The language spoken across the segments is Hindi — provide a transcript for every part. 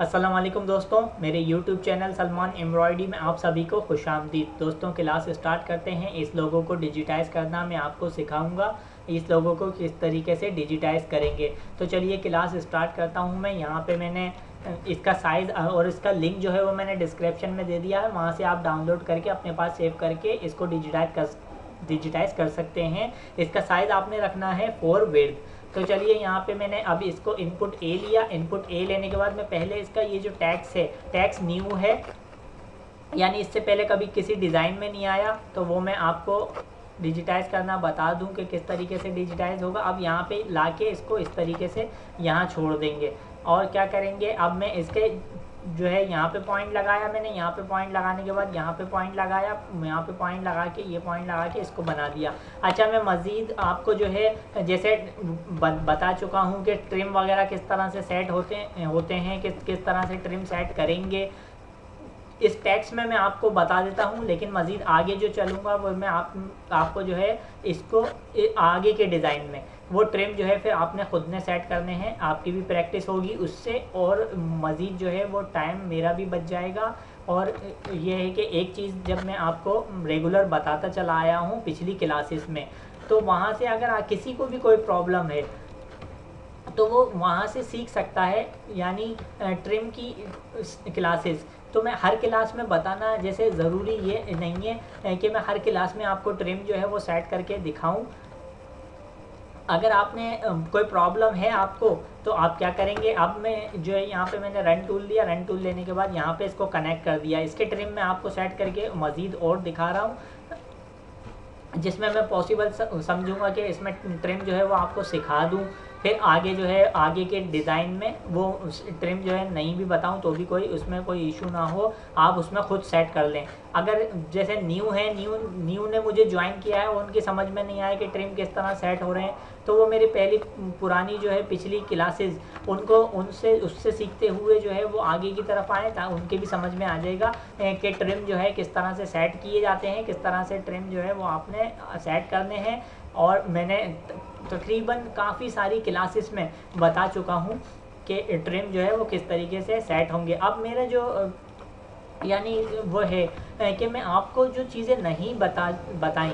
अस्सलाम वालेकुम दोस्तों, मेरे YouTube चैनल सलमान एम्ब्रॉयडरी में आप सभी को खुशामदीद। दोस्तों क्लास स्टार्ट करते हैं। इस लोगों को डिजिटाइज़ करना मैं आपको सिखाऊंगा। इस लोगों को किस तरीके से डिजिटाइज़ करेंगे। तो चलिए क्लास स्टार्ट करता हूं। मैं यहाँ पे मैंने इसका साइज़ और इसका लिंक जो है वो मैंने डिस्क्रिप्शन में दे दिया है। वहाँ से आप डाउनलोड करके अपने पास सेव करके इसको डिजिटाइज़ कर सकते हैं। इसका साइज़ आपने रखना है 4 विड्थ। तो चलिए यहाँ पे मैंने अब इसको इनपुट ए लिया। इनपुट ए लेने के बाद मैं पहले इसका ये जो टैक्स है, टैक्स न्यू है, यानी इससे पहले कभी किसी डिज़ाइन में नहीं आया, तो वो मैं आपको डिजिटाइज़ करना बता दूं कि किस तरीके से डिजिटाइज़ होगा। अब यहाँ पे लाके इसको इस तरीके से यहाँ छोड़ देंगे और क्या करेंगे, अब मैं इसके जो है यहाँ पे पॉइंट लगाया मैंने। यहाँ पे पॉइंट लगाने के बाद यहाँ पे पॉइंट लगाया, यहाँ पे पॉइंट लगा के ये पॉइंट लगा के इसको बना दिया। अच्छा, मैं मज़ीद आपको जो है जैसे बता चुका हूँ कि ट्रिम वगैरह किस तरह से सेट होते हैं, किस तरह से ट्रिम सेट करेंगे, इस टैक्स में मैं आपको बता देता हूँ। लेकिन मज़ीद आगे जो चलूँगा वो मैं आपको जो है इसको आगे के डिज़ाइन में वो ट्रिम जो है फिर आपने ख़ुद ने सेट करने हैं। आपकी भी प्रैक्टिस होगी उससे और मज़ीद जो है वो टाइम मेरा भी बच जाएगा। और ये है कि एक चीज़ जब मैं आपको रेगुलर बताता चला आया हूँ पिछली क्लासेस में, तो वहाँ से अगर किसी को भी कोई प्रॉब्लम है तो वो वहाँ से सीख सकता है। यानी ट्रिम की क्लासेस तो मैं हर क्लास में बताना जैसे ज़रूरी ये नहीं है कि मैं हर क्लास में आपको ट्रिम जो है वो सेट करके दिखाऊं। अगर आपने कोई प्रॉब्लम है आपको तो आप क्या करेंगे, अब मैं जो है यहाँ पे मैंने रन टूल लिया। रन टूल लेने के बाद यहाँ पे इसको कनेक्ट कर दिया। इसके ट्रिम में आपको सेट करके मज़ीद और दिखा रहा हूँ, जिसमें मैं पॉसिबल समझूंगा कि इसमें ट्रिम जो है वो आपको सिखा दूं। फिर आगे जो है आगे के डिज़ाइन में वो ट्रिम जो है नहीं भी बताऊं तो भी उसमें कोई इशू ना हो, आप उसमें खुद सेट कर लें। अगर जैसे न्यू ने मुझे ज्वाइन किया है, उनकी समझ में नहीं आया कि ट्रिम किस तरह सेट हो रहे हैं, तो वो मेरी पहली पुरानी जो है पिछली क्लासेस उससे सीखते हुए जो है वो आगे की तरफ आए, उनके भी समझ में आ जाएगा कि ट्रिम जो है किस तरह से सेट किए जाते हैं, किस तरह से ट्रिम जो है वो आपने सेट करने हैं। और मैंने तकरीबन काफ़ी सारी क्लासेस में बता चुका हूँ कि ट्रिम जो है वो किस तरीके से सेट होंगे। अब मेरा जो यानी वो है कि मैं आपको जो चीज़ें नहीं बताई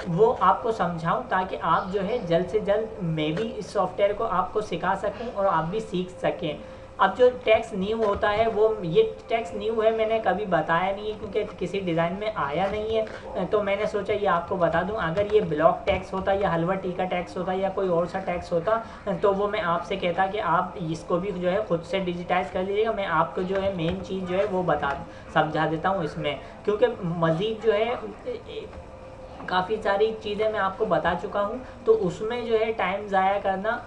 वो आपको समझाऊं, ताकि आप जो है जल्द से जल्द मैं भी इस सॉफ्टवेयर को आपको सिखा सकूं और आप भी सीख सकें। अब जो टैक्स न्यू होता है वो ये टैक्स न्यू है, मैंने कभी बताया नहीं है क्योंकि किसी डिज़ाइन में आया नहीं है, तो मैंने सोचा ये आपको बता दूं। अगर ये ब्लॉक टैक्स होता या हलवा टीका टैक्स होता या कोई और सा टैक्स होता तो वो मैं आपसे कहता कि आप इसको भी जो है खुद से डिजिटाइज़ कर लीजिएगा। मैं आपको जो है मेन चीज़ जो है वो समझा देता हूँ इसमें, क्योंकि मज़ीद जो है काफ़ी सारी चीज़ें मैं आपको बता चुका हूँ, तो उसमें जो है टाइम ज़ाया करना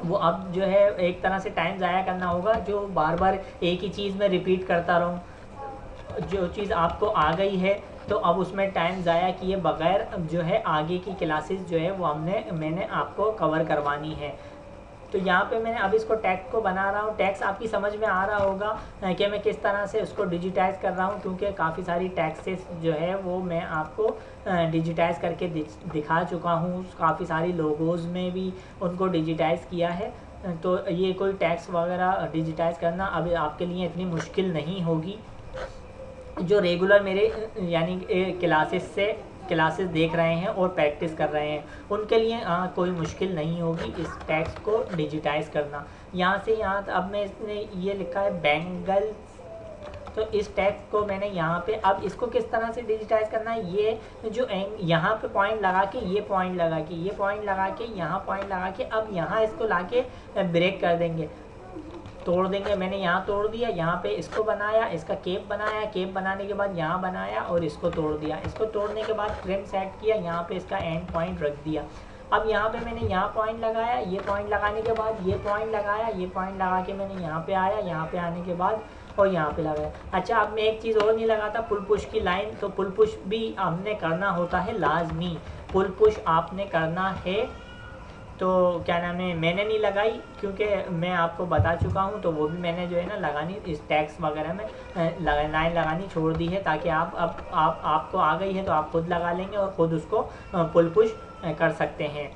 वो अब जो है एक तरह से टाइम ज़ाया करना होगा, जो बार बार एक ही चीज़ में रिपीट करता रहूँ। जो चीज़ आपको आ गई है तो अब उसमें टाइम ज़ाया किए बगैर जो है आगे की क्लासेस जो है वो मैंने आपको कवर करवानी है। तो यहाँ पे मैंने अब इसको टैक्स को बना रहा हूँ। टैक्स आपकी समझ में आ रहा होगा कि मैं किस तरह से उसको डिजिटाइज़ कर रहा हूँ, क्योंकि काफ़ी सारी टैक्सेस जो है वो मैं आपको डिजिटाइज़ करके दिखा चुका हूँ। काफ़ी सारी लोगोज़ में भी उनको डिजिटाइज़ किया है, तो ये कोई टैक्स वगैरह डिजिटाइज़ करना अब आपके लिए इतनी मुश्किल नहीं होगी। जो रेगुलर मेरे यानी क्लासेस देख रहे हैं और प्रैक्टिस कर रहे हैं, उनके लिए कोई मुश्किल नहीं होगी इस टैक्स को डिजिटाइज़ करना। यहाँ से यहाँ अब मैं इसने ये लिखा है बेंगल, तो इस टैक्स को मैंने यहाँ पे अब इसको किस तरह से डिजिटाइज़ करना है, ये जो यहाँ पे पॉइंट लगा के ये पॉइंट लगा के ये पॉइंट लगा के यहाँ पॉइंट लगा के अब यहाँ इसको ला के ब्रेक कर देंगे, तोड़ देंगे। मैंने यहाँ तोड़ दिया, यहाँ पे इसको बनाया, इसका केप बनाया, केप बनाने के बाद यहाँ बनाया और इसको तोड़ दिया। इसको तोड़ने के बाद ट्रिम सेट किया, यहाँ पे इसका एंड पॉइंट रख दिया। अब यहाँ पे मैंने यहाँ पॉइंट लगाया, ये पॉइंट लगाने के बाद ये पॉइंट लगाया, ये पॉइंट लगा के मैंने यहाँ पे आया, यहाँ पे आने के बाद और यहाँ पे लगाया। अच्छा, अब मैं एक चीज़ और नहीं लगाता, पुल पुश की लाइन, तो पुल पुश भी हमने करना होता है लाजमी, पुल पुश आपने करना है। तो क्या नाम है, मैंने नहीं लगाई क्योंकि मैं आपको बता चुका हूँ, तो वो भी मैंने जो है ना लगानी इस टैक्स वगैरह में लाइन लगानी छोड़ दी है, ताकि आपको आ गई है तो आप खुद लगा लेंगे और ख़ुद उसको पुल पुश कर सकते हैं।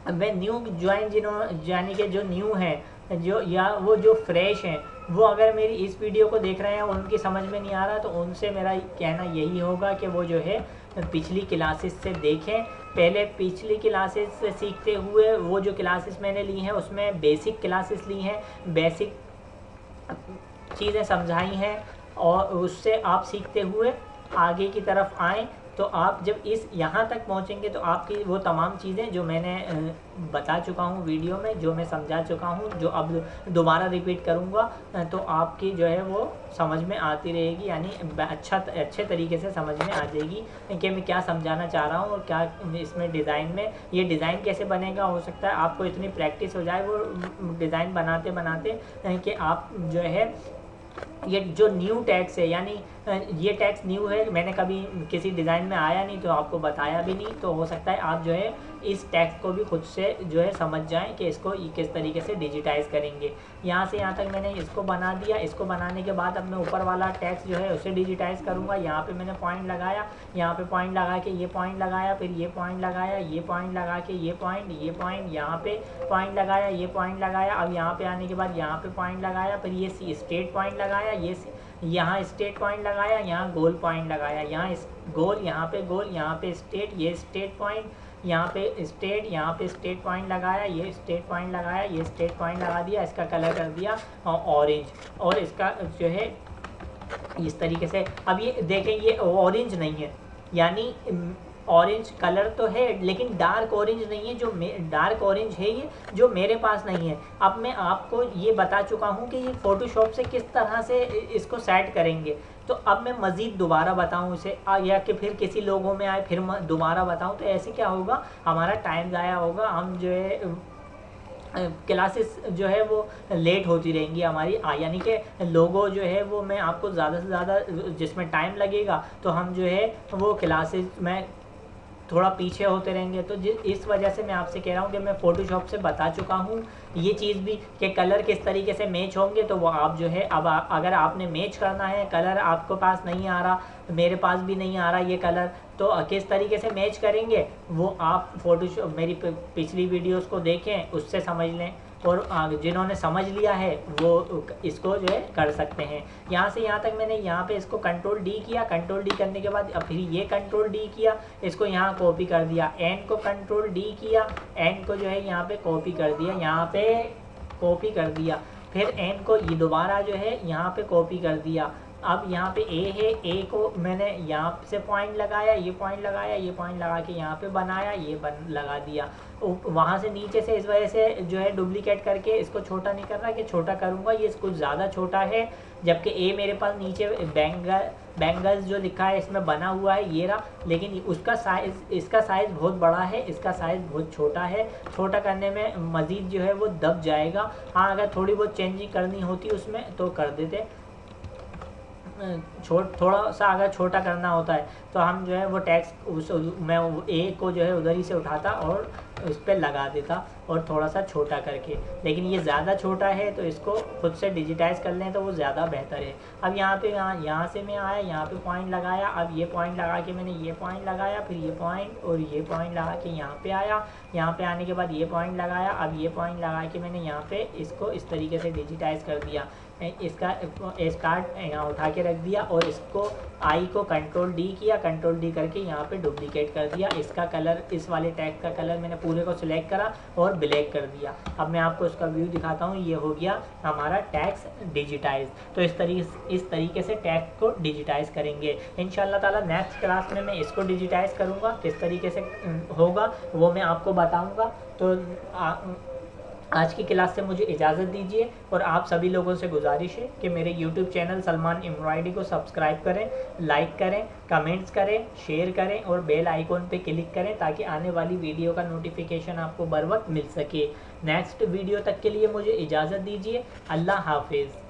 मैं न्यू ज्वाइन यानी कि जो न्यू है जो या वो जो फ्रेश हैं वो अगर मेरी इस वीडियो को देख रहे हैं और उनकी समझ में नहीं आ रहा, तो उनसे मेरा कहना यही होगा कि वो जो है पिछली क्लासेस से देखें। पहले पिछली क्लासेस से सीखते हुए वो जो क्लासेस मैंने ली हैं उसमें बेसिक क्लासेस ली हैं, बेसिक चीज़ें समझाई हैं, और उससे आप सीखते हुए आगे की तरफ आएँ। तो आप जब इस यहाँ तक पहुँचेंगे तो आपकी वो तमाम चीज़ें जो मैंने बता चुका हूँ वीडियो में, जो मैं समझा चुका हूँ, जो अब दोबारा रिपीट करूँगा, तो आपकी जो है वो समझ में आती रहेगी, यानी अच्छे तरीके से समझ में आ जाएगी कि मैं क्या समझाना चाह रहा हूँ और क्या इसमें डिज़ाइन में ये डिज़ाइन कैसे बनेगा। हो सकता है आपको इतनी प्रैक्टिस हो जाए वो डिज़ाइन बनाते बनाते कि आप जो है ये जो न्यू टैक्स है, यानी ये टैक्स न्यू है, मैंने कभी किसी डिज़ाइन में आया नहीं तो आपको बताया भी नहीं, तो हो सकता है आप जो है इस टैक्स को भी खुद से जो है समझ जाएं कि इसको किस तरीके से डिजिटाइज़ करेंगे। यहाँ से यहाँ तक मैंने इसको बना दिया। इसको बनाने के बाद अब मैं ऊपर वाला टैक्स जो है उसे डिजिटाइज़ करूँगा। यहाँ पे मैंने पॉइंट लगाया, यहाँ पे पॉइंट लगा के ये पॉइंट लगाया, फिर ये पॉइंट लगाया, ये पॉइंट लगा के ये पॉइंट, यहाँ पे पॉइंट लगाया, ये पॉइंट लगाया। अब यहाँ पे आने के बाद यहाँ पे पॉइंट लगाया, फिर ये स्टेट पॉइंट लगाया, ये यहाँ स्टेट पॉइंट लगाया, यहाँ गोल पॉइंट लगाया, यहाँ गोल, यहाँ पे गोल, यहाँ पे स्टेट, ये स्टेट पॉइंट, यहाँ पे स्टेट, यहाँ पे स्टेट पॉइंट लगाया, ये स्टेट पॉइंट लगाया, ये स्टेट पॉइंट लगा दिया, इसका कलर कर दिया ऑरेंज, और इसका जो है इस तरीके से। अब ये देखें ये ऑरेंज नहीं है, यानी ऑरेंज कलर तो है लेकिन डार्क ऑरेंज नहीं है, जो डार्क ऑरेंज है ये जो मेरे पास नहीं है। अब मैं आपको ये बता चुका हूँ कि ये फ़ोटोशॉप से किस तरह से इसको सेट करेंगे। तो अब मैं मज़ीद दोबारा बताऊँ इसे, या कि फिर किसी लोगों में आए फिर दोबारा बताऊँ, तो ऐसे क्या होगा, हमारा टाइम ज़ाया होगा, हम जो है क्लासेस जो है वो लेट होती रहेंगी हमारी, यानी कि लोगों जो है वो मैं आपको ज़्यादा से ज़्यादा जिसमें टाइम लगेगा तो हम जो है वो क्लासेस में थोड़ा पीछे होते रहेंगे। तो इस वजह से मैं आपसे कह रहा हूँ कि मैं फ़ोटोशॉप से बता चुका हूँ ये चीज़ भी कि कलर किस तरीके से मैच होंगे। तो वो आप जो है अब अगर आपने मैच करना है, कलर आपके पास नहीं आ रहा, मेरे पास भी नहीं आ रहा ये कलर, तो किस तरीके से मैच करेंगे वो आप फ़ोटोशॉप मेरी पिछली वीडियोस को देखें, उससे समझ लें, और जिन्होंने समझ लिया है वो इसको जो है कर सकते हैं। यहाँ से यहाँ तक मैंने यहाँ पे इसको कंट्रोल डी किया, कंट्रोल डी करने के बाद अब फिर ये कंट्रोल डी किया, इसको यहाँ कॉपी कर दिया, एन को कंट्रोल डी किया, एन को जो है यहाँ पे कॉपी कर दिया, यहाँ पे कॉपी कर दिया, फिर एन को ये दोबारा जो है यहाँ पे कॉपी कर दिया। अब यहाँ पे ए है, ए को मैंने यहाँ से पॉइंट लगाया, ये पॉइंट लगाया, ये पॉइंट लगा के यहाँ पे बनाया, ये लगा दिया। वहाँ से नीचे से इस वजह से जो है डुप्लीकेट करके इसको छोटा नहीं कर रहा कि छोटा करूँगा, ये कुछ ज़्यादा छोटा है, जबकि ए मेरे पास नीचे बैंगल्स जो लिखा है इसमें बना हुआ है ये रहा, लेकिन उसका साइज़, इसका साइज़ बहुत बड़ा है, इसका साइज़ बहुत छोटा है। छोटा करने में मज़ीद जो है वो दब जाएगा। हाँ, अगर थोड़ी बहुत चेंजिंग करनी होती उसमें तो कर देते, थोड़ा सा अगर छोटा करना होता है तो हम जो है वो टैक्स मैं ए को जो है उधर ही से उठाता और उस पर लगा देता और थोड़ा सा छोटा करके, लेकिन ये ज़्यादा छोटा है तो इसको खुद से डिजिटाइज़ कर लें तो वो ज़्यादा बेहतर है। अब यहाँ पे यहाँ से मैं आया, यहाँ पे पॉइंट लगाया, अब ये पॉइंट लगा के मैंने ये पॉइंट लगाया, फिर ये पॉइंट और ये पॉइंट लगा के यहाँ पे आया, यहाँ पे आने के बाद ये पॉइंट लगाया, अब ये पॉइंट लगा के मैंने यहाँ पे इसको इस तरीके से डिजिटाइज़ कर दिया। इसका स्टार्ट यहाँ उठा के रख दिया और इसको आई को कंट्रोल डी किया, कंट्रोल डी करके यहाँ पे डुप्लीकेट कर दिया। इसका कलर, इस वाले टैग का कलर मैंने पूरे को सिलेक्ट करा और ब्लैक कर दिया। अब मैं आपको इसका व्यू दिखाता हूँ, ये हो गया हमारा टैक्स डिजिटाइज। तो इस तरीके से टैग को डिजिटाइज करेंगे इंशाल्लाह ताला। नेक्स्ट क्लास में मैं इसको डिजिटाइज करूँगा, किस तरीके से होगा वो मैं आपको बताऊँगा। तो आज की क्लास से मुझे इजाज़त दीजिए और आप सभी लोगों से गुजारिश है कि मेरे YouTube चैनल सलमान एम्ब्रॉयडरी को सब्सक्राइब करें, लाइक करें, कमेंट्स करें, शेयर करें और बेल आइकॉन पे क्लिक करें ताकि आने वाली वीडियो का नोटिफिकेशन आपको बर वक्त मिल सके। नेक्स्ट वीडियो तक के लिए मुझे इजाज़त दीजिए। अल्लाह हाफिज़।